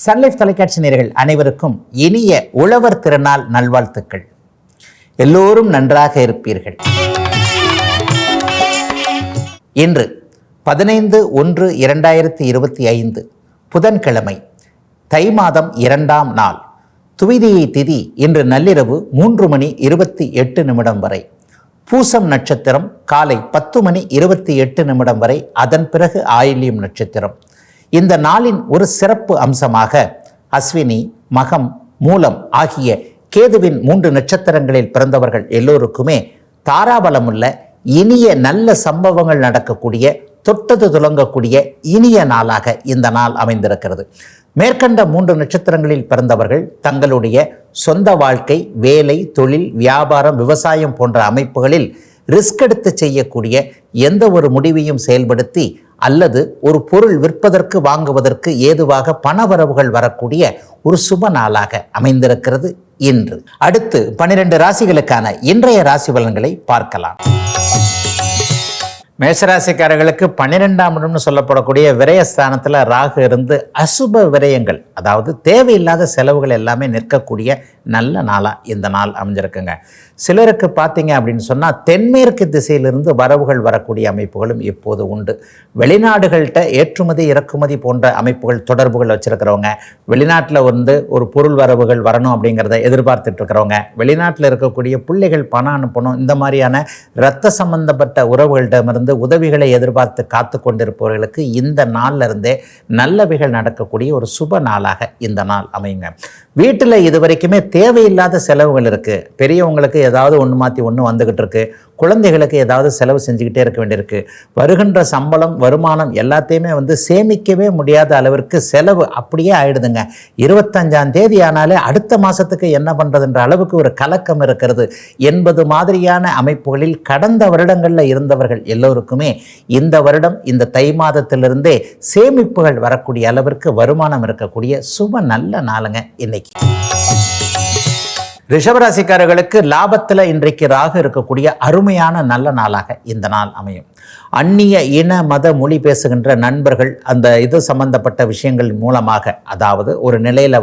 Sun Life தொலைக்காட்சி நேயர்கள் அனைவருக்கும் இனிய உழவர் திருநாள் நல்வாழ்த்துக்கள். எல்லோரும் நன்றாக இருப்பீர்கள். இன்று 15/1/2025 புதன்கிழமை, தை மாதம் 2ஆம் நாள், துவிதியை திதி இன்று நள்ளிரவு 3:28 வரை, பூசம் நட்சத்திரம் காலை 10:28 வரை, அதன் பிறகு ஆயில்யம் நட்சத்திரம். இந்த நாளின் ஒரு சிறப்பு அம்சமாக அஸ்வினி, மகம், மூலம் ஆகிய கேதுவின் 3 நட்சத்திரங்களில் பிறந்தவர்கள் எல்லோருக்குமே தாராபலமுள்ள இனிய நல்ல சம்பவங்கள் நடக்கக்கூடிய, தொட்டது துலங்கக்கூடிய இனிய நாளாக இந்த நாள் அமைந்திருக்கிறது. மேற்கண்ட 3 நட்சத்திரங்களில் பிறந்தவர்கள் தங்களுடைய சொந்த வாழ்க்கை, வேலை, தொழில், வியாபாரம், விவசாயம் போன்ற அமைப்புகளில் ரிஸ்க் எடுத்து செய்யக்கூடிய எந்த ஒரு முடிவையும் செயல்படுத்தி அல்லது ஒரு பொருள் விற்பதற்கு வாங்குவதற்கு ஏதுவாக பணவரவுகள் வரக்கூடிய ஒரு சுப நாளாக அமைந்திருக்கிறது இன்று. அடுத்து 12 ராசிகளுக்கான இன்றைய ராசி பலன்களை பார்க்கலாம். மேஷராசிக்காரர்களுக்கு 12ஆம் இடம்னு சொல்லப்படக்கூடிய விரயஸ்தானத்தில் ராகு இருந்து அசுப விரயங்கள், அதாவது தேவையில்லாத செலவுகள் எல்லாமே நிற்கக்கூடிய நல்ல நாளாக இந்த நாள் அமைஞ்சிருக்குங்க. சிலருக்கு பார்த்தீங்க அப்படின்னு சொன்னால் தென்மேற்கு திசையிலிருந்து வரவுகள் வரக்கூடிய அமைப்புகளும் இப்போது உண்டு. வெளிநாடுகள்கிட்ட ஏற்றுமதி இறக்குமதி போன்ற அமைப்புகள் தொடர்புகள் வச்சுருக்கிறவங்க, வெளிநாட்டில் ஒரு பொருள் வரவுகள் வரணும் அப்படிங்கிறத எதிர்பார்த்துட்டு இருக்கிறவங்க, வெளிநாட்டில் இருக்கக்கூடிய பிள்ளைகள் பணம் அனுப்பணும், இந்த மாதிரியான இரத்த சம்பந்தப்பட்ட உறவுகளிடமிருந்து உதவிகளை எதிர்பார்த்து காத்து கொண்டிருப்பவர்களுக்கு இந்த நாள்ல இருந்தே நல்லவைகள் நடக்கக்கூடிய ஒரு சுப நாளாக இந்த நாள் அமையுங்க. வீட்டில் இது வரைக்குமே தேவையில்லாத செலவுகள் இருக்கு. பெரியவங்களுக்கு ஏதாவது ஒன்று மாற்றி ஒன்று வந்துகிட்டு இருக்கு. குழந்தைகளுக்கு ஏதாவது செலவு செஞ்சுக்கிட்டே இருக்க வேண்டியிருக்கு. வருகின்ற சம்பளம், வருமானம் எல்லாத்தையுமே சேமிக்கவே முடியாத அளவிற்கு செலவு அப்படியே ஆயிடுதுங்க. 25ஆம் தேதி ஆனாலே அடுத்த மாதத்துக்கு என்ன பண்ணுறதுன்ற அளவுக்கு ஒரு கலக்கம் இருக்கிறது என்பது மாதிரியான அமைப்புகளில் கடந்த வருடங்களில் இருந்தவர்கள் எல்லோருக்குமே இந்த வருடம் இந்த தை மாதத்திலிருந்தே சேமிப்புகள் வரக்கூடிய அளவிற்கு வருமானம் இருக்கக்கூடிய சுப நல்ல நாளுங்க இன்னைக்கு. ரிஷபராசிக்காரர்களுக்கு லாபத்தில் இன்றைக்கு ராகு இருக்கக்கூடிய அருமையான நல்ல நாளாக இந்த நாள் அமையும். அந்நிய இன மத மொழி பேசுகின்ற நண்பர்கள் அந்த இது சம்பந்தப்பட்ட விஷயங்கள் மூலமாக, அதாவது ஒரு நிலையில்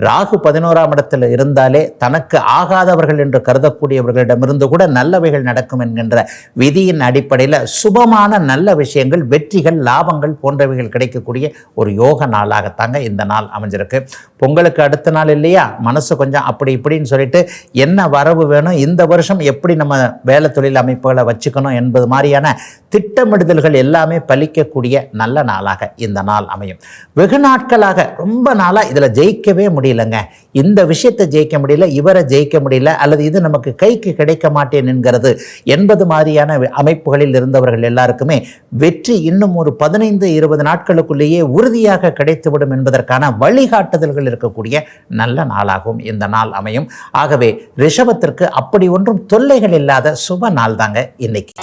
ராகு 11ஆம் இடத்தில் இருந்தாலே தனக்கு ஆகாதவர்கள் என்று கருதக்கூடியவர்களிடமிருந்து கூட நல்லவைகள் நடக்கும் என்கின்ற விதியின் அடிப்படையில் சுபமான நல்ல விஷயங்கள், வெற்றிகள், லாபங்கள் போன்றவைகள் கிடைக்கக்கூடிய ஒரு யோக நாளாகத்தாங்க இந்த நாள் அமைஞ்சிருக்கு. பொங்கலுக்கு அடுத்த நாள் இல்லையா, மனசு கொஞ்சம் அப்படி இப்படின்னு சொல்லிட்டு என்ன வரவு வேணும், இந்த வருஷம் எப்படி நம்ம வேலை தொழில் அமைப்புகளை வச்சுக்கணும் என்பது மாதிரியான திட்டமிடுதல்கள் எல்லாமே பலிக்கக்கூடிய நல்ல நாளாக இந்த நாள் அமையும். வெகு நாட்களாக ரொம்ப நாளாக இதில் ஜெயிக்கவே முடியலங்க, இந்த விஷயத்தை ஜெயிக்க முடியல, இவரை ஜெயிக்க முடியல, அல்லது இது நமக்கு கைக்கு கிடைக்க மாட்டேன் என்கிறது என்பது மாதிரியான அமைப்புகளில் இருந்தவர்கள் எல்லாருக்குமே வெற்றி இன்னும் ஒரு 15-20 நாட்களுக்குள்ளேயே உறுதியாக கிடைத்துவிடும் என்பதற்கான வழிகாட்டுதல்கள் இருக்கக்கூடிய நல்ல நாளாகவும் இந்த நாள் அமையும். ஆகவே ரிஷபத்திற்கு அப்படி ஒன்றும் தொல்லைகள் இல்லாத சுப நாள் தாங்க இன்னைக்கு.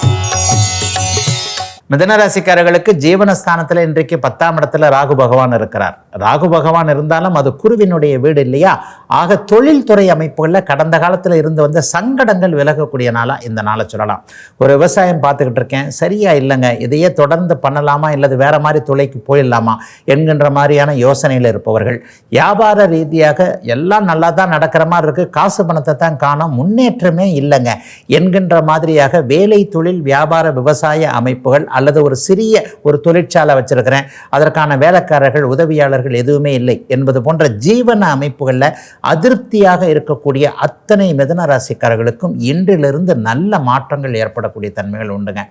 மிதனராசிக்காரர்களுக்கு ஜீவனஸ்தானத்தில் இன்றைக்கு 10ஆம் இடத்துல ராகு பகவான் இருக்கிறார். ராகு பகவான் இருந்தாலும் அது குருவினுடைய வீடு இல்லையா. ஆக தொழில்துறை அமைப்புகளில் கடந்த காலத்தில் இருந்து வந்த சங்கடங்கள் விலகக்கூடிய நாளாக இந்த நாளை சொல்லலாம். ஒரு விவசாயம் பார்த்துக்கிட்டு இருக்கேன், சரியா இல்லைங்க, இதையே தொடர்ந்து பண்ணலாமா இல்லது வேற மாதிரி தொலைக்கு போயிடலாமா என்கின்ற மாதிரியான யோசனையில் இருப்பவர்கள், வியாபார ரீதியாக எல்லாம் நல்லா தான் நடக்கிற மாதிரி இருக்குது, காசு பணத்தை தான் காணோம், முன்னேற்றமே இல்லைங்க என்கின்ற மாதிரியாக வேலை, தொழில், வியாபார, விவசாய அமைப்புகள் அல்லது ஒரு சிறிய ஒரு தொழிற்சாலை வச்சிருக்கிறேன், அதற்கான வேலைக்காரர்கள், உதவியாளர்கள் எதுவுமே இல்லை என்பது போன்ற ஜீவன அமைப்புகளில் அதிருப்தியாக இருக்கக்கூடிய அத்தனை மிதுன ராசிக்காரர்களுக்கும் இன்றிலிருந்து நல்ல மாற்றங்கள் ஏற்படக்கூடிய தன்மைகள் உண்டுங்க.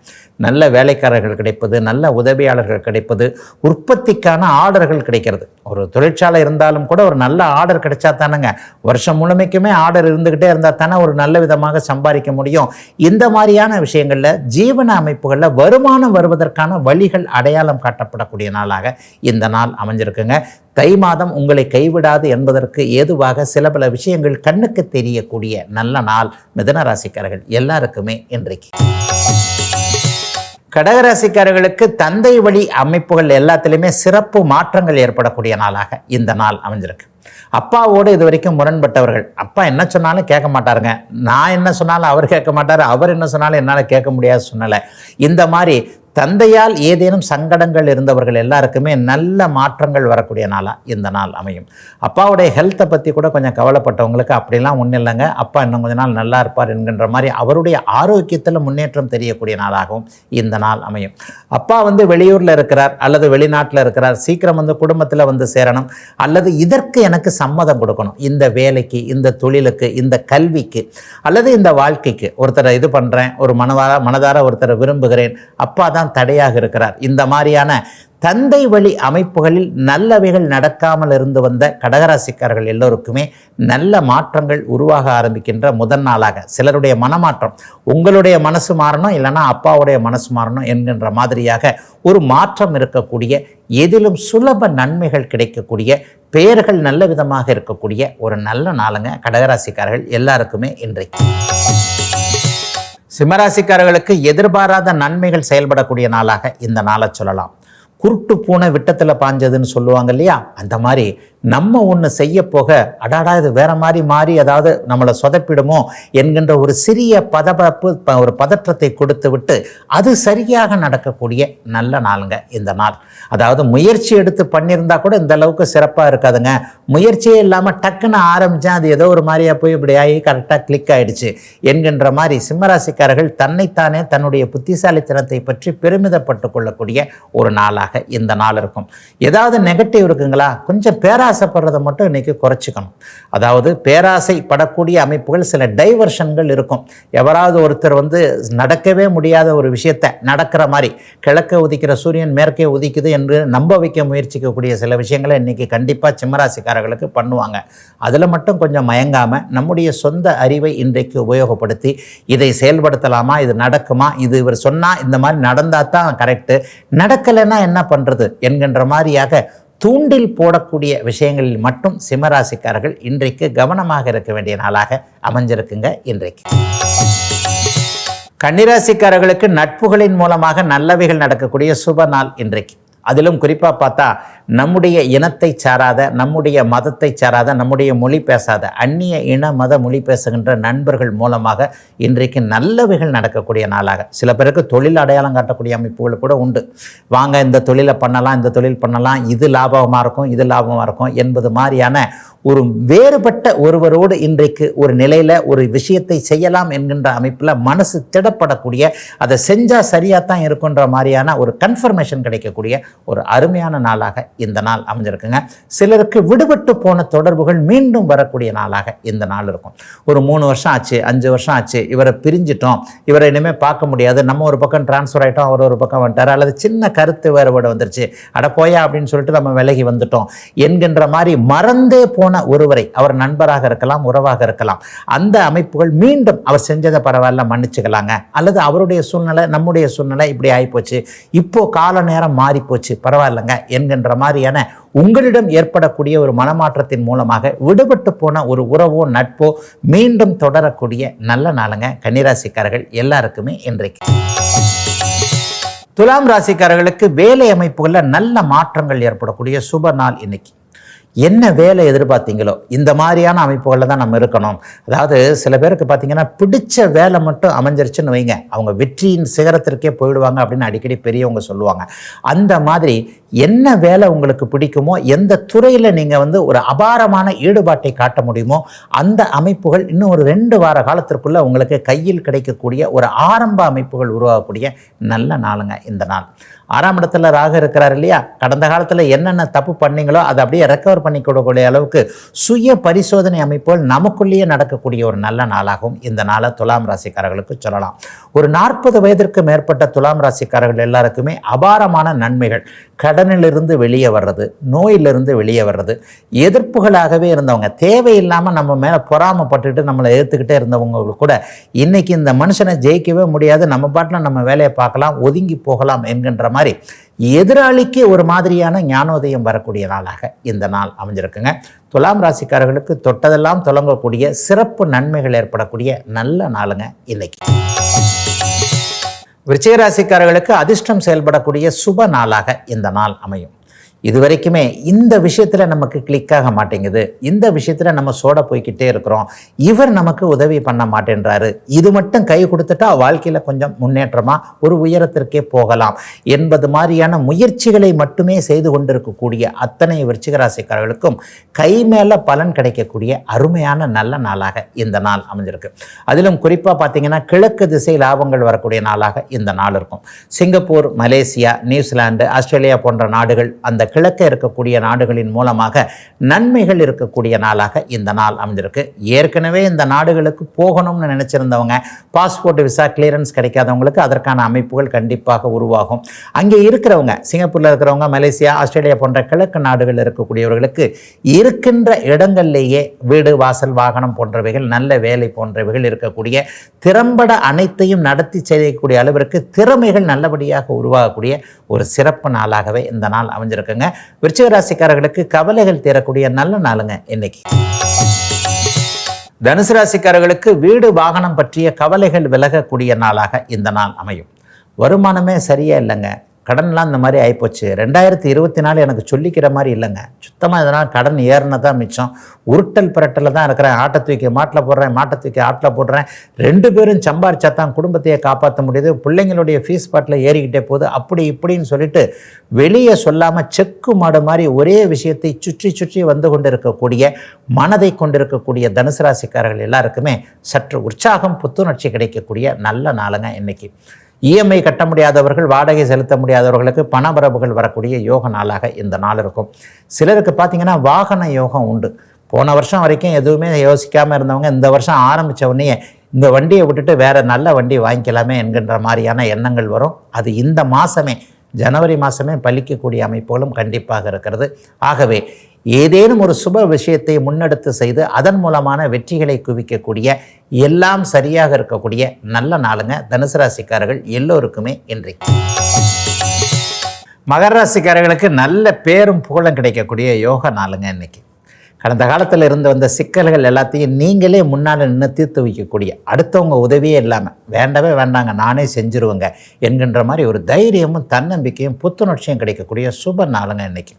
நல்ல வேலைக்காரர்கள் கிடைப்பது, நல்ல உதவியாளர்கள் கிடைப்பது, உற்பத்திக்கான ஆர்டர்கள் கிடைக்கிறது. ஒரு தொழிற்சாலை இருந்தாலும் கூட ஒரு நல்ல ஆர்டர் கிடைச்சா தானேங்க, வருஷம் முழுமைக்குமே ஆர்டர் இருந்துகிட்டே இருந்தால் தானே ஒரு நல்ல விதமாக சம்பாதிக்க முடியும். இந்த மாதிரியான விஷயங்களில் ஜீவன அமைப்புகளில் வருமானம் வருவதற்கான வழிகள் அடையாளம் காட்டப்படக்கூடிய நாளாக இந்த நாள் அமைஞ்சிருக்குங்க. தை மாதம் உங்களை கைவிடாது என்பதற்கு ஏதுவாக சில பல விஷயங்கள் கண்ணுக்கு தெரியக்கூடிய நல்ல நாள் மிதுன ராசிக்காரர்கள் எல்லாருக்குமே இன்றைக்கு. கடகராசிக்காரர்களுக்கு தந்தை வழி அமைப்புகள் எல்லாத்திலுமே சிறப்பு மாற்றங்கள் ஏற்படக்கூடிய நாளாக இந்த நாள் அமைஞ்சிருக்கு. அப்பாவோடு இது வரைக்கும் முரண்பட்டவர்கள், அப்பா என்ன சொன்னாலும் கேட்க மாட்டாருங்க, நான் என்ன சொன்னாலும் அவர் கேட்க மாட்டார், அவர் என்ன சொன்னாலும் என்னால் கேட்க முடியாத சூழ்நிலை, இந்த மாதிரி தந்தையால் ஏதேனும் சங்கடங்கள் இருந்தவர்கள் எல்லாருக்குமே நல்ல மாற்றங்கள் வரக்கூடிய நாளாக இந்த நாள் அமையும். அப்பாவுடைய ஹெல்த்தை பற்றி கூட கொஞ்சம் கவலைப்பட்டவங்களுக்கு அப்படிலாம் ஒன்றும் இல்லைங்க, அப்பா இன்னும் கொஞ்ச நாள் நல்லா இருப்பார் என்கின்ற மாதிரி அவருடைய ஆரோக்கியத்தில் முன்னேற்றம் தெரியக்கூடிய நாளாகவும் இந்த நாள் அமையும். அப்பா வெளியூரில் இருக்கிறார் அல்லது வெளிநாட்டில் இருக்கிறார், சீக்கிரம் குடும்பத்தில் சேரணும், அல்லது இதற்கு எனக்கு சம்மதம் கொடுக்கணும், இந்த வேலைக்கு, இந்த தொழிலுக்கு, இந்த கல்விக்கு அல்லது இந்த வாழ்க்கைக்கு ஒருத்தரை இது பண்ணுறேன், ஒரு மனதார ஒருத்தரை விரும்புகிறேன், அப்பா தான் தடையாக இருக்கிறார். இந்த மாதிரியான தந்தை வழி அமைப்புகளில் நல்லவைகள் நடக்காமல் இருந்து வந்த கடகராசிக்காரர்கள் எல்லோருக்குமே நல்ல மாற்றங்கள் உருவாக ஆரம்பிக்கின்ற முதல் நாளாக சிலருடைய மனமாற்றம், உங்களுடைய மனசு மாறணும் இல்லைன்னா அப்பாவுடைய மனசு மாறணும் என்கின்ற மாதிரியாக ஒரு மாற்றம் இருக்கக்கூடிய, எதிலும் சுலப நன்மைகள் கிடைக்கக்கூடிய, பெயர்கள் நல்ல விதமாக இருக்கக்கூடிய ஒரு நல்ல நாளுங்க கடகராசிக்காரர்கள் எல்லாருக்குமே இன்றைக்கு. சிம்மராசிக்காரர்களுக்கு எதிர்பாராத நன்மைகள் செயல்படக்கூடிய நாளாக இந்த நாளை சொல்லலாம். குருட்டு பூனை விட்டத்தில் பாஞ்சதுன்னு சொல்லுவாங்க இல்லையா, அந்த மாதிரி நம்ம ஒன்று செய்ய போக அடாடா இது வேற மாதிரி மாறி அதாவது நம்மளை சொதப்பிடுமோ என்கின்ற ஒரு சிறிய பதப்பப்பு, ஒரு பதற்றத்தை கொடுத்து விட்டு அது சரியாக நடக்கக்கூடிய நல்ல நாளுங்க இந்த நாள். அதாவது முயற்சி எடுத்து பண்ணியிருந்தா கூட இந்த அளவுக்கு சிறப்பாக இருக்காதுங்க, முயற்சியே இல்லாமல் டக்குன்னு ஆரம்பித்தேன் அது ஏதோ ஒரு மாதிரியாக போய் இப்படி ஆகி கரெக்டாக கிளிக் ஆகிடுச்சு என்கின்ற மாதிரி சிம்மராசிக்காரர்கள் தன்னைத்தானே தன்னுடைய புத்திசாலித்தனத்தை பற்றி பெருமிதப்பட்டு கொள்ளக்கூடிய ஒரு நாளாக இந்த நாள் இருக்கும். ஏதாவது நெகட்டிவ் இருக்குங்களா, கொஞ்சம் பேராசைப்படுறதை மட்டும் இன்னைக்கு குறைச்சிக்கணும். அதாவது பேராசை படக்கூடிய அமைப்புகள் சில டைவர்ஷன்கள் இருக்கும். எவராவது ஒருத்தர் நடக்கவே முடியாத ஒரு விஷயத்தை நடக்கிற மாதிரி, கிழக்க உதிக்கிற சூரியன் மேற்கே உதிக்குது என்று நம்ப வைக்க முயற்சிக்கக்கூடிய சில விஷயங்களை இன்னைக்கு கண்டிப்பாக சிம்மராசிக்காரர்களுக்கு பண்ணுவாங்க. அதில் மட்டும் கொஞ்சம் மயங்காமல் நம்முடைய சொந்த அறிவை இன்றைக்கு உபயோகப்படுத்தி இதை செயல்படுத்தலாமா, இது நடக்குமா, இது இவர் சொன்னால் இந்த மாதிரி நடந்தால் தான் கரெக்டு, நடக்கலைன்னா என்ன பண்ணுறது என்கின்ற மாதிரியாக தூண்டில் போடக்கூடிய விஷயங்களில் மட்டும் சிம்மராசிக்காரர்கள் இன்றைக்கு கவனமாக இருக்க வேண்டிய நாளாக அமைஞ்சிருக்குங்க இன்றைக்கு. கன்னிராசிக்காரர்களுக்கு நட்புகளின் மூலமாக நல்லவைகள் நடக்கக்கூடிய சுப நாள் இன்றைக்கு. அதிலும் குறிப்பாக பார்த்தா நம்முடைய இனத்தை சாராத, நம்முடைய மதத்தை சாராத, நம்முடைய மொழி பேசாத, அந்நிய இன மத மொழி பேசுகின்ற நண்பர்கள் மூலமாக இன்றைக்கு நல்லவைகள் நடக்கக்கூடிய நாளாக, சில பேருக்கு தொழில் அடையாளம் காட்டக்கூடிய அமைப்புகள் கூட உண்டு. வாங்க இந்த தொழிலை பண்ணலாம், இந்த தொழில் பண்ணலாம், இது லாபமாக இருக்கும், இது லாபமாக இருக்கும் என்பது மாதிரியான ஒரு வேறுபட்ட ஒருவரோடு இன்றைக்கு ஒரு நிலையில் ஒரு விஷயத்தை செய்யலாம் என்கின்ற அமைப்பில் மனசு திடப்படக்கூடிய, அதை செஞ்சால் சரியாக தான் இருக்குன்ற மாதிரியான ஒரு கன்ஃபர்மேஷன் கிடைக்கக்கூடிய ஒரு அருமையான நாளாக இந்த நாள் அமைஞ்சிருக்குங்க. சிலருக்கு விடுபட்டு போன தொடர்புகள் மீண்டும் வரக்கூடிய நாளாக இந்த நாள் இருக்கும். ஒரு 3 வருஷம் ஆச்சு, 5 வருஷம் ஆச்சு, இவரை பிரிஞ்சிட்டோம், இவரை இனிமேல் பார்க்க முடியாது, நம்ம ஒரு பக்கம் டிரான்ஸ்ஃபர் ஆகிட்டோம், அவர் ஒரு பக்கம் வந்துட்டார், அல்லது சின்ன கருத்து வேறுபாடு வந்துருச்சு, அட போயா அப்படின்னு சொல்லிட்டு நம்ம விலகி வந்துட்டோம் என்கின்ற மாதிரி மறந்தே போன ஒருவரை, அவர் நண்பராக இருக்கலாம், உறவாக இருக்கலாம், அந்த அமைப்புகள் மீண்டும் அவர் செஞ்சதை பரவாயில்ல மன்னிச்சுக்கலாங்க, அல்லது அவருடைய சூழ்நிலை நம்முடைய சூழ்நிலை இப்படி ஆகிப்போச்சு, இப்போ கால நேரம் மாறி போச்சு பரவாயில்லைங்க என்கின்ற மாதிரியான உங்களிடம் ஏற்படக்கூடிய ஒரு மனமாற்றத்தின் மூலமாக விடுபட்டு போன ஒரு உறவோ நட்போ மீண்டும் தொடரக்கூடிய நல்ல நாளுங்க கன்னிராசிக்காரர்கள் எல்லாருக்குமே இன்றைக்கு. துலாம் ராசிக்காரர்களுக்கு வேலை அமைப்புகளில் நல்ல மாற்றங்கள் ஏற்படக்கூடிய சுப நாள் இன்னைக்கு. என்ன வேலை எதிர்பார்த்தீங்களோ இந்த மாதிரியான அமைப்புகளில் தான் நம்ம இருக்கணும். அதாவது சில பேருக்கு பார்த்தீங்கன்னா பிடிச்ச வேலை மட்டும் அமைஞ்சிருச்சுன்னு வைங்க, அவங்க வெற்றியின் சிகரத்திற்கே போயிடுவாங்க அப்படின்னு அடிக்கடி பெரியவங்க சொல்லுவாங்க. அந்த மாதிரி என்ன வேலை உங்களுக்கு பிடிக்குமோ, எந்த துறையில் நீங்கள் ஒரு அபாரமான ஈடுபாட்டை காட்ட முடியுமோ அந்த அமைப்புகள் இன்னும் ஒரு 2 வார காலத்திற்குள்ளே உங்களுக்கு கையில் கிடைக்கக்கூடிய ஒரு ஆரம்ப அமைப்புகள் உருவாகக்கூடிய நல்ல நாளுங்க இந்த நாள். 6ஆம் இடத்துல ராகு இருக்கிறார் இல்லையா, கடந்த காலத்தில் என்னென்ன தப்பு பண்ணீங்களோ அதை அப்படியே ரெக்கவர் பண்ணி கொடுக்கக்கூடிய அளவுக்கு சுய பரிசோதனை அமைப்புகள் நமக்குள்ளேயே நடக்கக்கூடிய ஒரு நல்ல நாளாகவும் இந்த நாளை துலாம் ராசிக்காரர்களுக்கு சொல்லலாம். ஒரு 40 வயதிற்கு மேற்பட்ட துலாம் ராசிக்காரர்கள் எல்லாருக்குமே அபாரமான நன்மைகள், கடனிலிருந்து வெளியே வர்றது, நோயிலிருந்து வெளியே வர்றது, எதிர்ப்புகளாகவே இருந்தவங்க, தேவையில்லாமல் நம்ம மேலே பொறாமப்பட்டுட்டு நம்மளை எதிர்த்துக்கிட்டே இருந்தவங்க கூட இன்னைக்கு இந்த மனுஷனை ஜெயிக்கவே முடியாது, நம்ம பாட்டில் நம்ம வேலையை பார்க்கலாம், ஒதுங்கி போகலாம் என்கின்ற மாதிரி எதிராளிக்கு ஒரு மாதிரியான ஞானோதயம் வரக்கூடிய நாளாக இந்த நாள் அமைஞ்சிருக்குங்க. துலாம் ராசிக்காரர்களுக்கு தொட்டதெல்லாம் தொடங்கக்கூடிய சிறப்பு நன்மைகள் ஏற்படக்கூடிய நல்ல நாளுங்க இன்னைக்கு. விருச்சிக ராசிக்காரர்களுக்கு அதிர்ஷ்டம் செயல்படக்கூடிய சுப நாளாக இந்த நாள் அமையும். இது வரைக்குமே இந்த விஷயத்தில் நமக்கு கிளிக் ஆக மாட்டேங்குது, இந்த விஷயத்தில் நம்ம சோட போய்கிட்டே இருக்கிறோம், இவர் நமக்கு உதவி பண்ண மாட்டேன்றாரு, இது மட்டும் கை கொடுத்துட்டா வாழ்க்கையில் கொஞ்சம் முன்னேற்றமாக ஒரு உயரத்திற்கே போகலாம் என்பது மாதிரியான முயற்சிகளை மட்டுமே செய்து கொண்டிருக்கக்கூடிய அத்தனை விருச்சிக ராசிக்காரர்களுக்கும் கை மேலே பலன் கிடைக்கக்கூடிய அருமையான நல்ல நாளாக இந்த நாள் அமைஞ்சிருக்கு. அதிலும் குறிப்பாக பார்த்தீங்கன்னா கிழக்கு திசை லாபங்கள் வரக்கூடிய நாளாக இந்த நாள் இருக்கும். சிங்கப்பூர், மலேசியா, நியூசிலாந்து, ஆஸ்திரேலியா போன்ற நாடுகள், அந்த கிழக்க இருக்கக்கூடிய நாடுகளின் மூலமாக நன்மைகள் இருக்கக்கூடிய நாளாக இந்த நாள் அமைஞ்சிருக்கு. ஏற்கனவே இந்த நாடுகளுக்கு போகணும்னு நினைச்சிருந்தவங்க, பாஸ்போர்ட் விசா கிளியரன்ஸ் கிடைக்காதவங்களுக்கு அதற்கான அமைப்புகள் கண்டிப்பாக உருவாகும். அங்கே இருக்கிறவங்க, சிங்கப்பூரில் இருக்கிறவங்க, மலேசியா, ஆஸ்திரேலியா போன்ற கிழக்கு நாடுகள் இருக்கக்கூடியவர்களுக்கு இருக்கின்ற இடங்கள்லேயே வீடு, வாசல், வாகனம் போன்றவைகள், நல்ல வேலை போன்றவைகள் இருக்கக்கூடிய திறம்பட அனைத்தையும் நடத்தி செய்யக்கூடிய அளவிற்கு திறமைகள் நல்லபடியாக உருவாகக்கூடிய ஒரு சிறப்பு நாளாகவே இந்த நாள் அமைஞ்சிருக்குங்க. விருச்சிக ராசிக்காரர்களுக்கு கவலைகள் தீரக்கூடிய நல்ல நாளுங்க இன்னைக்கு. தனுசு ராசிக்காரர்களுக்கு வீடு, வாகனம் பற்றிய கவலைகள் விலகக்கூடிய நாளாக இந்த நாள் அமையும். வருமானமே சரியா இல்லைங்க, கடன்லாம் இந்த மாதிரி ஆகிப்போச்சு. 2024 எனக்கு சொல்லிக்கிற மாதிரி இல்லைங்க. சுத்தமாக இதனால் கடன் ஏறினதான் மிச்சம். உருட்டல் பிரட்டலில் தான் இருக்கிறேன். ஆட்டை தூக்கி மாட்டில் போடுறேன், மாட்டை தூக்கி ஆட்டில் போடுறேன். 2 பேரும் சம்பாரிச்சா தான் குடும்பத்தையே காப்பாற்ற முடியுது. பிள்ளைங்களுடைய ஃபீஸ் பாட்டில் ஏறிக்கிட்டே போகுது. அப்படி இப்படின்னு சொல்லிட்டு வெளியே சொல்லாமல் செக்கு மாடு மாதிரி ஒரே விஷயத்தை சுற்றி சுற்றி வந்து கொண்டு இருக்கக்கூடிய மனதை கொண்டிருக்கக்கூடிய தனுசு ராசிக்காரர்கள் எல்லாருக்குமே சற்று உற்சாகம், புத்துணர்ச்சி கிடைக்கக்கூடிய நல்ல நாளுங்க இன்னைக்கு. இஎம்ஐ கட்ட முடியாதவர்கள், வாடகை செலுத்த முடியாதவர்களுக்கு பணவரவுகள் வரக்கூடிய யோக நாளாக இந்த நாள் இருக்கும். சிலருக்கு பார்த்திங்கன்னா வாகன யோகம் உண்டு. போன வருஷம் வரைக்கும் எதுவுமே யோசிக்காமல் இருந்தவங்க இந்த வருஷம் ஆரம்பித்த உடனே இந்த வண்டியை விட்டுட்டு வேறு நல்ல வண்டி வாங்கிக்கலாமே என்கின்ற மாதிரியான எண்ணங்கள் வரும். அது இந்த மாதமே, ஜனவரி மாதமே பலிக்கக்கூடிய அமைப்புகளும் கண்டிப்பாக இருக்கிறது. ஆகவே ஏதேனும் ஒரு சுப விஷயத்தை முன்னெடுத்து செய்து அதன் மூலமான வெற்றிகளை குவிக்கக்கூடிய, எல்லாம் சரியாக இருக்கக்கூடிய நல்ல நாளுங்க தனுசு ராசிக்காரர்கள் எல்லோருக்குமே இன்றைக்கு. மகர ராசிக்காரர்களுக்கு நல்ல பேரும் புகழும் கிடைக்கக்கூடிய யோக நாளுங்க இன்னைக்கு. கடந்த காலத்தில் இருந்து வந்த சிக்கல்கள் எல்லாத்தையும் நீங்களே முன்னால் நின்று தீர்த்து வைக்கக்கூடிய, அடுத்தவங்க உதவியே இல்லாமல் வேண்டவே வேண்டாங்க நானே செஞ்சுருவேங்க என்கின்ற மாதிரி ஒரு தைரியமும் தன்னம்பிக்கையும் புத்துணர்ச்சியும் கிடைக்கக்கூடிய சுப நாளுங்க இன்னைக்கு.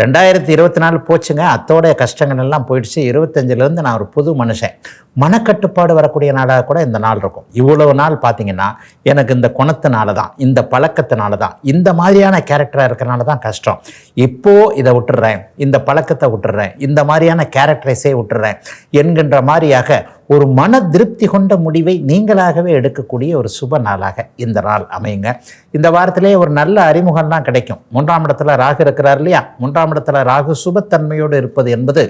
2024 போச்சுங்க, அத்தோடைய கஷ்டங்கள் எல்லாம் போயிடுச்சு. 25லேருந்து நான் ஒரு புது மனுஷன். மனக்கட்டுப்பாடு வரக்கூடிய நாளாக கூட இந்த நாள் இருக்கும். இவ்வளவு நாள் பார்த்தீங்கன்னா எனக்கு இந்த குணத்தினால தான், இந்த பழக்கத்தினால தான், இந்த மாதிரியான கேரக்டராக இருக்கிறனால தான் கஷ்டம். இப்போது இதை விட்டுடுறேன், இந்த பழக்கத்தை விட்டுடுறேன், இந்த மாதிரியான கேரக்டரைஸே விட்டுடுறேன் என்கின்ற மாதிரியாக ஒரு மன திருப்தி கொண்ட முடிவை நீங்களாகவே எடுக்கக்கூடிய ஒரு சுப நாளாக இந்த நாள் அமையுங்க. இந்த வாரத்திலே ஒரு நல்ல அறிமுகம்லாம் கிடைக்கும். 3ஆம் இடத்துல ராகு இருக்கிறார் இல்லையா? 3ஆம் இடத்துல ராகு சுபத்தன்மையோடு இருப்பது என்பது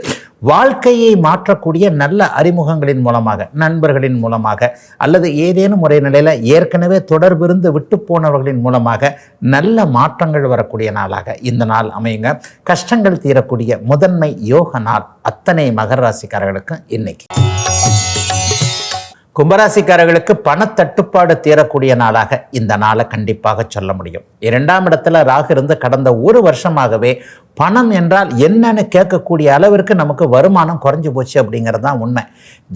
வாழ்க்கையை மாற்றக்கூடிய நல்ல அறிமுகங்களின் மூலமாக, நண்பர்களின் மூலமாக, அல்லது ஏதேனும் ஒரே நிலையில் ஏற்கனவே தொடர்பிருந்து விட்டு போனவர்களின் மூலமாக நல்ல மாற்றங்கள் வரக்கூடிய நாளாக இந்த நாள் அமையுங்க. கஷ்டங்கள் தீரக்கூடிய முதன்மை யோக நாள் அத்தனை மகர ராசிக்காரர்களுக்கு இன்னைக்கு. கும்பராசிக்காரர்களுக்கு பணத்தட்டுப்பாடு தீரக்கூடிய நாளாக இந்த நாளை கண்டிப்பாக சொல்ல முடியும். 2ஆம் இடத்துல ராகு இருந்து கடந்த ஒரு வருஷமாகவே பணம் என்றால் என்னன்னு கேட்கக்கூடிய அளவிற்கு நமக்கு வருமானம் குறைஞ்சி போச்சு அப்படிங்கிறது தான் உண்மை.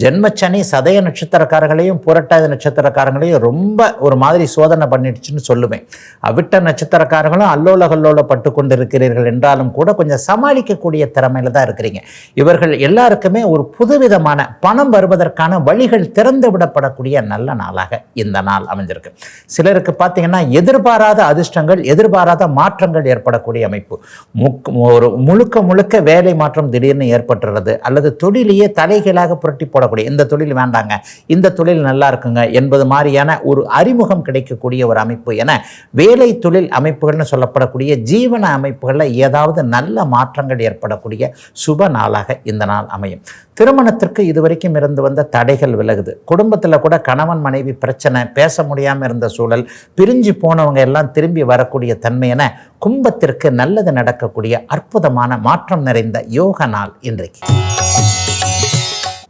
ஜென்மச்சனி சதய நட்சத்திரக்காரர்களையும் புரட்டாதி நட்சத்திரக்காரங்களையும் ரொம்ப ஒரு மாதிரி சோதனை பண்ணிடுச்சுன்னு சொல்லுவேன். அவிட்ட நட்சத்திரக்காரர்களும் அல்லோல கல்லோல பட்டு கொண்டு இருக்கிறீர்கள் என்றாலும் கூட கொஞ்சம் சமாளிக்கக்கூடிய திறமையில தான் இருக்கிறீங்க. இவர்கள் எல்லாருக்குமே ஒரு புதுவிதமான பணம் வருவதற்கான வழிகள் திறந்து விடப்படக்கூடிய நல்ல நாளாக இந்த நாள் அமைஞ்சிருக்கு. சிலருக்கு பார்த்தீங்கன்னா எதிர்பாராத அதிர்ஷ்டங்கள், எதிர்பாராத மாற்றங்கள் ஏற்படக்கூடிய அமைப்பு. ஒரு முழுக்க வேலை மாற்றம் திடீர்னு ஏற்பட்டுறது, அல்லது தொழிலையே தலைகீழாக புரட்டி போடக்கூடிய, இந்த தொழில் வேண்டாங்க, இந்த தொழில் நல்லா இருக்குங்க என்பது மாதிரியான ஒரு அறிமுகம் கிடைக்கக்கூடிய ஒரு அமைப்பு என வேலை தொழில் அமைப்புகள்னு சொல்லப்படக்கூடிய ஜீவன அமைப்புகளில் ஏதாவது நல்ல மாற்றங்கள் ஏற்படக்கூடிய சுப நாளாக இந்த நாள் அமையும். திருமணத்திற்கு இதுவரைக்கும் இருந்து வந்த தடைகள் விலகுது. குடும்பத்தில் கூட கணவன் மனைவி பிரச்சனை, பேச முடியாமல் இருந்த சூழல், பிரிஞ்சு போனவங்க எல்லாம் திரும்பி வரக்கூடிய தன்மை என கும்பத்திற்கு நல்லது நடக்கக்கூடிய அற்புதமான மாற்றம் நிறைந்த யோக நாள் இன்றைக்கு.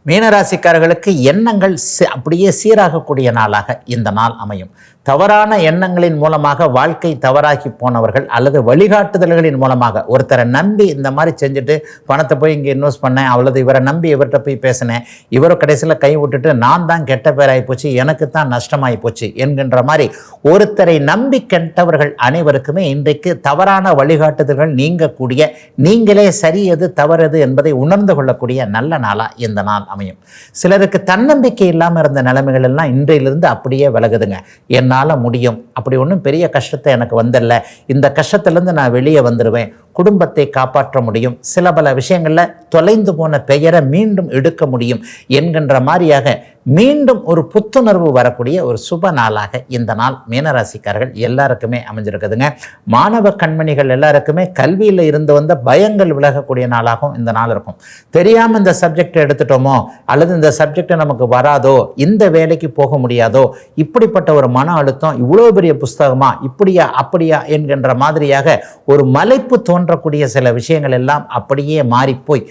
மீனராசிக்காரர்களுக்கு எண்ணங்கள் அப்படியே சீராகக்கூடிய நாளாக இந்த நாள் அமையும். தவறான எண்ணங்களின் மூலமாக வாழ்க்கை தவறாகி போனவர்கள் அல்லது வழிகாட்டுதல்களின் மூலமாக ஒருத்தரை நம்பி இந்த மாதிரி செஞ்சுட்டு பணத்தை போய் இங்கே இன்வெஸ்ட் பண்ணேன், அவ்வளவு இவரை நம்பி இவர்கிட்ட போய் பேசினேன், இவரை கடைசியில் கை விட்டுட்டு நான் தான் கெட்ட பேராகி போச்சு, எனக்கு தான் நஷ்டமாகி போச்சு என்கின்ற மாதிரி ஒருத்தரை நம்பி கெட்டவர்கள் அனைவருக்குமே இன்றைக்கு தவறான வழிகாட்டுதல்கள் நீங்கக்கூடிய, நீங்களே சரி எது தவறது என்பதை உணர்ந்து கொள்ளக்கூடிய நல்ல நாளாக இந்த நாள் அமையும். சிலருக்கு தன்னம்பிக்கை இல்லாமல் இருந்த நிலைமைகள் எல்லாம் இன்றையிலிருந்து அப்படியே விலகுதுங்க. என்னால் முடியும், அப்படி ஒன்றும் பெரிய கஷ்டத்தை எனக்கு வந்துடல, இந்த கஷ்டத்திலேருந்து நான் வெளியே வந்துடுவேன், குடும்பத்தை காப்பாற்ற முடியும், சில பல விஷயங்களில் தொலைந்து போன பெயரை மீண்டும் எடுக்க முடியும் என்கின்ற மாதிரியாக மீண்டும் ஒரு புத்துணர்வு வரக்கூடிய ஒரு சுப நாளாக இந்த நாள் மீனராசிக்காரர்கள் எல்லாருக்குமே அமைஞ்சிருக்குதுங்க. மாணவ கண்மணிகள் எல்லாருக்குமே கல்வியில் இருந்து வந்த பயங்கள் விலகக்கூடிய நாளாகவும் இந்த நாள் இருக்கும். தெரியாமல் இந்த சப்ஜெக்டை எடுத்துட்டோமோ அல்லது இந்த சப்ஜெக்டை நமக்கு வராதோ, இந்த வேலைக்கு போக முடியாதோ, இப்படிப்பட்ட ஒரு மன அழுத்தம், இவ்வளோ பெரிய புஸ்தகமா, இப்படியா அப்படியா என்கின்ற மாதிரியாக ஒரு மலைப்பு தோன்றக்கூடிய சில விஷயங்கள் எல்லாம் அப்படியே மாறிப்போய்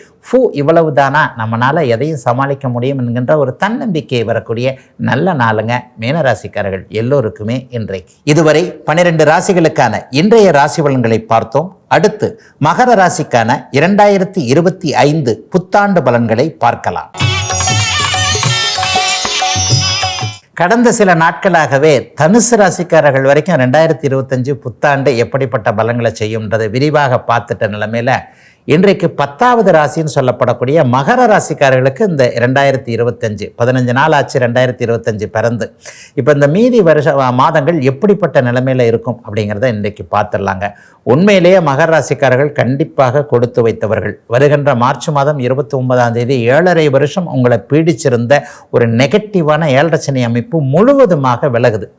இவ்வளவு தானா, நம்மளால் எதையும் சமாளிக்க முடியும் என்கின்ற ஒரு தன்னம்பிக்கை வரக்கூடிய நல்ல நாளுங்க மீனராசிக்காரர்கள் எல்லோருக்குமே இன்றைக்கு. இதுவரை 12 ராசிகளுக்கான இன்றைய ராசி பலன்களை பார்த்தோம். அடுத்து மகர ராசிக்கான 2025 புத்தாண்டு பலன்களை பார்க்கலாம். கடந்த சில நாட்களாகவே தனுசு ராசிக்காரர்கள் வரைக்கும் 2025 புத்தாண்டு எப்படிப்பட்ட பலன்களை செய்யும்ன்றதை விரிவாக பார்த்துட்ட நிலைமையில் இன்றைக்கு 10வது ராசின்னு சொல்லப்படக்கூடிய மகர ராசிக்காரர்களுக்கு இந்த 2025 15 நாள் ஆச்சு 2025 பிறந்து. இப்போ இந்த மீதி மாதங்கள் எப்படிப்பட்ட நிலைமையில் இருக்கும் அப்படிங்கிறத இன்றைக்கு பார்த்துடலாங்க. உண்மையிலேயே மகர ராசிக்காரர்கள் கண்டிப்பாக கொடுத்து வைத்தவர்கள். வருகின்ற மார்ச் மாதம் 29ஆம் தேதி 7.5 வருஷம் உங்களை பீடிச்சிருந்த ஒரு நெகட்டிவான 7.5 சனி அமைப்பு முழுவதுமாக விலகுது.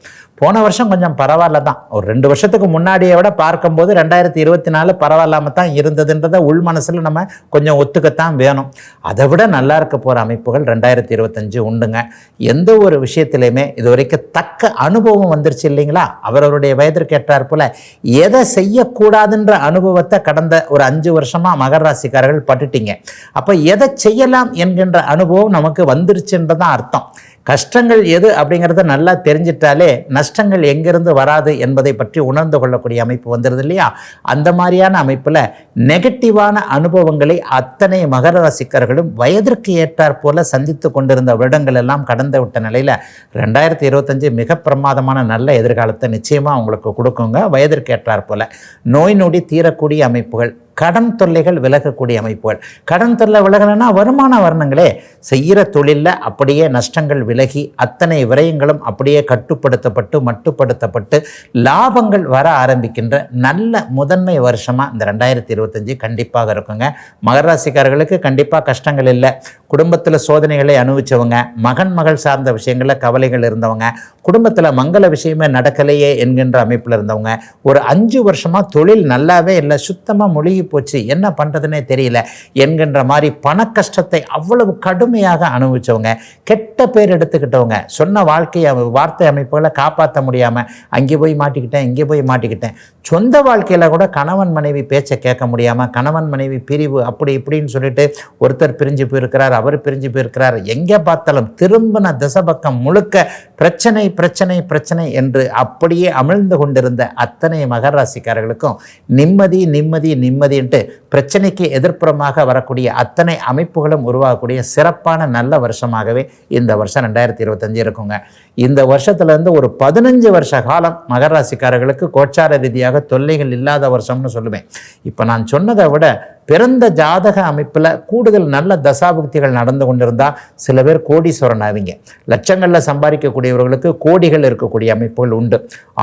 போன வருஷம் கொஞ்சம் பரவாயில்ல தான், ஒரு 2 வருஷத்துக்கு முன்னாடியை விட பார்க்கும்போது 2024 பரவாயில்லாமல் தான் இருந்ததுன்றதை உள் மனசில் நம்ம கொஞ்சம் ஒத்துக்கத்தான் வேணும். அதை விட நல்லா இருக்க போகிற அமைப்புகள் 2025 உண்டுங்க. எந்த ஒரு விஷயத்திலையுமே இது வரைக்கும் தக்க அனுபவம் வந்துருச்சு இல்லைங்களா? அவரவருடைய வயதிற்கு ஏற்றார் போல எதை செய்யக்கூடாதுன்ற அனுபவத்தை கடந்த ஒரு 5 வருஷமாக மகர ராசிக்காரர்கள் பட்டுட்டீங்க. அப்போ எதை செய்யலாம் என்கின்ற அனுபவம் நமக்கு வந்துருச்சுன்றதான் அர்த்தம். கஷ்டங்கள் எது அப்படிங்கிறத நல்லா தெரிஞ்சிட்டாலே நஷ்டங்கள் எங்கிருந்து வராது என்பதை பற்றி உணர்ந்து கொள்ளக்கூடிய அமைப்பு வந்துடுது இல்லையா? அந்த மாதிரியான அமைப்பில் நெகட்டிவான அனுபவங்களை அத்தனை மகர ராசிக்காரர்களும் வயதிற்கு ஏற்றாற் போல சந்தித்து கொண்டிருந்த வருடங்கள் எல்லாம் கடந்து விட்ட நிலையில் 2025 மிக பிரமாதமான நல்ல எதிர்காலத்தை நிச்சயமாக உங்களுக்கு கொடுக்குங்க. வயதிற்கு ஏற்றாற் போல நோய் நொடி தீரக்கூடிய அமைப்புகள், கடன் தொல்லைகள் விலகக்கூடிய அமைப்புகள். கடன் தொல்லை விலகலைன்னா வருமானம் வரணுங்களே. செய்கிற தொழிலில் அப்படியே நஷ்டங்கள் விலகி அத்தனை விரயங்களும் அப்படியே கட்டுப்படுத்தப்பட்டு மட்டுப்படுத்தப்பட்டு லாபங்கள் வர ஆரம்பிக்கின்ற நல்ல முதன்மை வருஷமாக இந்த 2025 கண்டிப்பாக இருக்குங்க. மகர ராசிக்காரர்களுக்கு கண்டிப்பாக கஷ்டங்கள் இல்லை. குடும்பத்தில் சோதனைகளை அனுபவித்தவங்க, மகள் சார்ந்த விஷயங்களில் கவலைகள் இருந்தவங்க, குடும்பத்தில் மங்கள விஷயமே நடக்கலையே என்கின்ற அமைப்பில் இருந்தவங்க, ஒரு 5 வருஷமாக தொழில் நல்லாவே இல்லை, சுத்தமாக மொழி போச்சு, என்ன பண்ணுறதுனே தெரியல என்கின்ற மாதிரி பண கஷ்டத்தை அவ்வளவு கடுமையாக அனுபவித்தவங்க, கெட்ட பேர் எடுத்துக்கிட்டவங்க, சொன்ன வார்த்தை அமைப்புகளை காப்பாற்ற முடியாமல் அங்கே போய் மாட்டிக்கிட்டேன் இங்கே போய் மாட்டிக்கிட்டேன், சொந்த வாழ்க்கையில் கூட கணவன் மனைவி பேச்சை கேட்க முடியாமல் கணவன் மனைவி பிரிவு அப்படி இப்படின்னு சொல்லிட்டு ஒருத்தர் பிரிஞ்சு போயிருக்கிறார், அவர் பிரிஞ்சு போயிருக்கிறார், எங்கே பார்த்தாலும் திரும்பின திசைப்பக்கம் முழுக்க பிரச்சனை பிரச்சனை பிரச்சனை என்று அப்படியே அமிழ்ந்து கொண்டிருந்த அத்தனை மகர ராசிக்காரர்களுக்கும் நிம்மதி நிம்மதி நிம்மதின்ட்டு பிரச்சனைக்கு எதிர்ப்புறமாக வரக்கூடிய அத்தனை அமைப்புகளும் உருவாகக்கூடிய சிறப்பான நல்ல வருஷமாகவே இந்த வருஷம் 2025 இருக்குங்க. இந்த வருஷத்துலேருந்து ஒரு 15 வருஷ காலம் மகர ராசிக்காரர்களுக்கு கோச்சார ரீதியாக தொல்லைகள் இல்லாத வருஷம்னு சொல்லுவேன். இப்போ நான் சொன்னதை விட பிறந்த ஜாதக அமைப்பில் கூடுதல் நல்ல தசாபுக்திகள் நடந்து கொண்டிருந்தால் சில பேர் கோடீஸ்வரன் ஆவீங்க. லட்சங்களில் சம்பாதிக்கக்கூடியவர்களுக்கு கோடிகள் இருக்கக்கூடிய அமைப்புகள் உண்டு.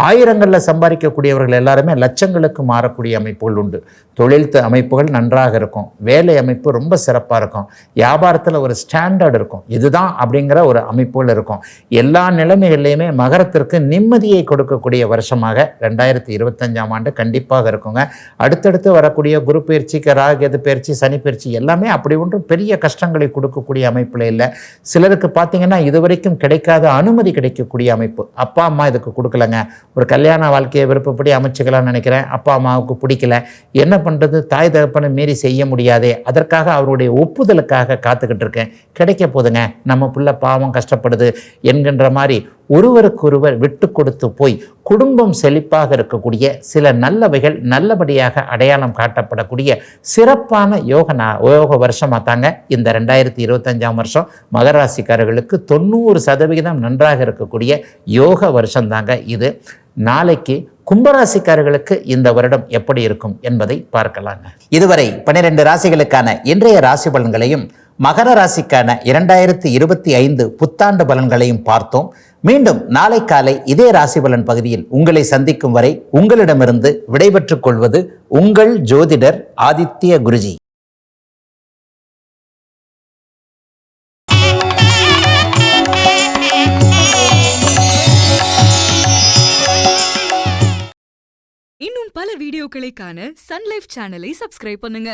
ஆயிரங்களில் சம்பாதிக்கக்கூடியவர்கள் எல்லாருமே லட்சங்களுக்கு மாறக்கூடிய அமைப்புகள் உண்டு. தொழில் அமைப்புகள் நன்றாக இருக்கும், வேலை அமைப்பு ரொம்ப சிறப்பாக இருக்கும், வியாபாரத்தில் ஒரு ஸ்டாண்டர்ட் இருக்கும், இதுதான் அப்படிங்கிற ஒரு அமைப்புகள் இருக்கும். எல்லா நிலைமைகள்லையுமே மகரத்திற்கு நிம்மதியை கொடுக்கக்கூடிய வருஷமாக 2025ஆம் ஆண்டு கண்டிப்பாக இருக்குங்க. அடுத்தடுத்து வரக்கூடிய குரு பயிற்சிக்கு கேது பயிற்சி சனி பயிற்சி எல்லாமே அப்படி ஒன்றும் பெரிய கஷ்டங்களை கொடுக்கக்கூடிய அமைப்பில் இல்லை. சிலருக்கு பார்த்தீங்கன்னா இதுவரைக்கும் கிடைக்காத அனுமதி கிடைக்கக்கூடிய அமைப்பு. அப்பா அம்மா இதுக்கு கொடுக்கலங்க, ஒரு கல்யாண வாழ்க்கையை விருப்பப்படி அமைச்சுக்கலாம்னு நினைக்கிறேன், அப்பா அம்மாவுக்கு பிடிக்கல, என்ன பண்ணுறது, தாய் தகப்பனை மீறி செய்ய முடியாதே, அதற்காக அவருடைய ஒப்புதலுக்காக காத்துக்கிட்டு இருக்கேன், கிடைக்க போதுங்க, நம்ம பிள்ளை பாவம் கஷ்டப்படுது என்கின்ற மாதிரி ஒருவருக்கொருவர் விட்டு கொடுத்து போய் குடும்பம் செழிப்பாக இருக்கக்கூடிய சில நல்லவைகள் நல்லபடியாக அடையாளம் காட்டப்படக்கூடிய சிறப்பான யோக வருஷமாக தாங்க இந்த 2025ஆம் வருஷம் மகர ராசிக்காரர்களுக்கு 90% நன்றாக இருக்கக்கூடிய யோக வருஷம் தாங்க இது. நாளைக்கு கும்பராசிக்காரர்களுக்கு இந்த வருடம் எப்படி இருக்கும் என்பதை பார்க்கலாங்க. இதுவரை 12 ராசிகளுக்கான இன்றைய ராசி பலன்களையும் மகர ராசிக்கான 2025 புத்தாண்டு பலன்களையும் பார்த்தோம். மீண்டும் நாளை காலை இதே ராசி பலன் பகுதியில் உங்களை சந்திக்கும் வரை உங்களிடமிருந்து விடைபெற்றுக் கொள்வது உங்கள் ஜோதிடர் ஆதித்ய குருஜி. இன்னும் பல வீடியோக்களை காண சன் லைஃப் சேனலை சப்ஸ்கிரைப் பண்ணுங்க.